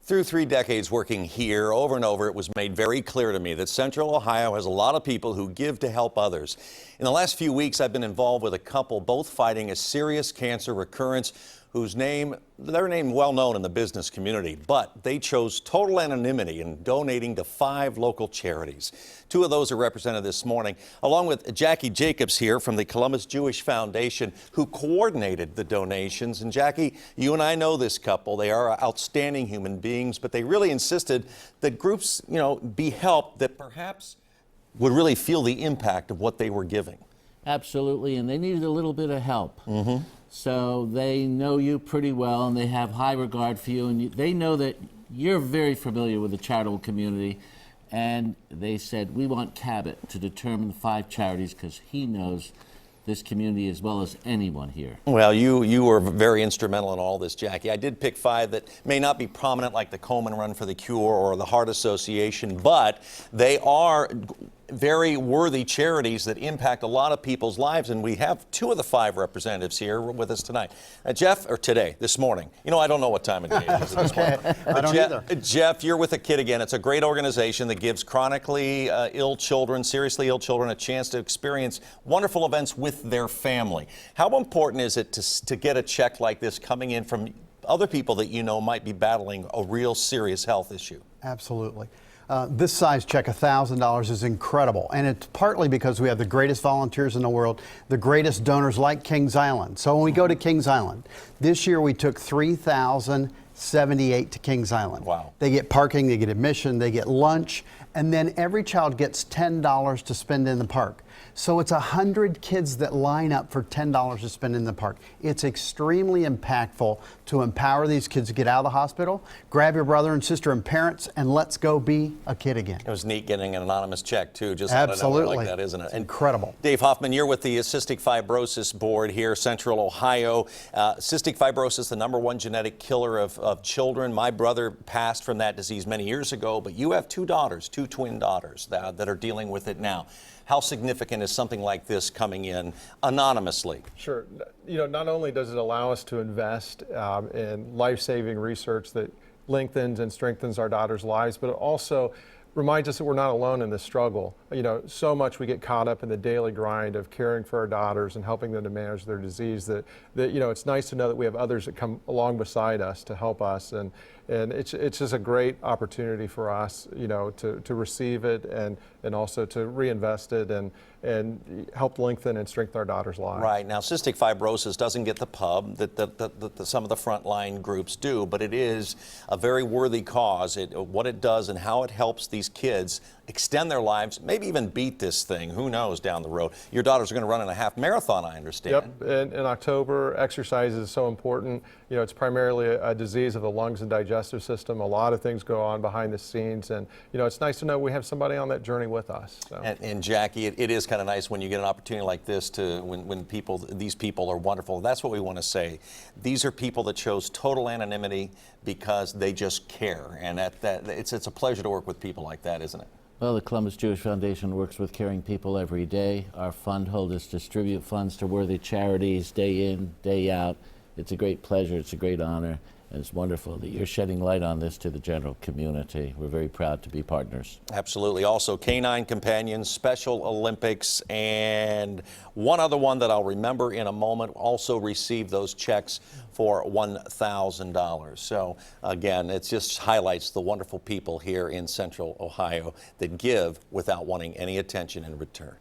Through 3 decades working here, over and over, it was made very clear to me that Central Ohio has a lot of people who give to help others. In the last few weeks, I've been involved with a couple both fighting a serious cancer recurrence their name well known in the business community, but they chose total anonymity in donating to 5 local charities. 2 of those are represented this morning, along with Jackie Jacobs here from the Columbus Jewish Foundation, who coordinated the donations. And Jackie, you and I know this couple. They are outstanding human beings, but they really insisted that groups, be helped that perhaps would really feel the impact of what they were giving. Absolutely, and they needed a little bit of help. So they know you pretty well, and they have high regard for you, and they know that you're very familiar with the charitable community. And they said, we want Cabot to determine the 5 charities because he knows this community as well as anyone here. Well, you were very instrumental in all this, Jackie. I did pick 5 that may not be prominent, like the Komen Run for the Cure or the Heart Association, but they are very worthy charities that impact a lot of people's lives, and we have 2 of the 5 representatives here with us tonight. This morning. I don't know what time of day it is. Okay. I don't either. Jeff, you're with a kid again. It's a great organization that gives chronically ill children, seriously ill children, a chance to experience wonderful events with their family. How important is it to get a check like this coming in from other people that might be battling a real serious health issue? Absolutely. This size check, $1,000, is incredible, and it's partly because we have the greatest volunteers in the world, the greatest donors like Kings Island. So when we go to Kings Island, this year we took 3,078 to Kings Island. Wow. They get parking, they get admission, they get lunch, and then every child gets $10 to spend in the park. So it's 100 kids that line up for $10 to spend in the park. It's extremely impactful to empower these kids to get out of the hospital, grab your brother and sister and parents, and let's go be a kid again. It was neat getting an anonymous check, too. Just absolutely like that, isn't it? Incredible. Dave Hoffman, you're with the Cystic Fibrosis Board here, Central Ohio. Cystic fibrosis, the #1 genetic killer of children. My brother passed from that disease many years ago, but you have 2 daughters, 2 twin daughters that are dealing with it now. How significant is something like this coming in anonymously? Sure. Not only does it allow us to invest in life-saving research that lengthens and strengthens our daughters' lives, but it also reminds us that we're not alone in this struggle. So much we get caught up in the daily grind of caring for our daughters and helping them to manage their disease that it's nice to know that we have others that come along beside us to help us, and it's just a great opportunity for us, to receive it and also to reinvest it and help lengthen and strengthen our daughters' lives. Right. Now, cystic fibrosis doesn't get the pub that some of the frontline groups do, but it is a very worthy cause. What it does and how it helps these kids extend their lives, maybe even beat this thing. Who knows down the road? Your daughters are going to run in a half marathon, I understand. Yep. In October, exercise is so important. It's primarily a disease of the lungs and digestive system. A lot of things go on behind the scenes, and it's nice to know we have somebody on that journey with us. So. And Jackie, it is kind of nice when you get an opportunity like this when these people are wonderful. That's what we want to say. These are people that chose total anonymity because they just care, and it's a pleasure to work with people like that, isn't it? Well, the Columbus Jewish Foundation works with caring people every day. Our fund holders distribute funds to worthy charities day in, day out. It's a great pleasure, it's a great honor, and it's wonderful that you're shedding light on this to the general community. We're very proud to be partners. Absolutely. Also, Canine Companions, Special Olympics, and one other one that I'll remember in a moment also received those checks for $1,000. So again, it just highlights the wonderful people here in Central Ohio that give without wanting any attention in return.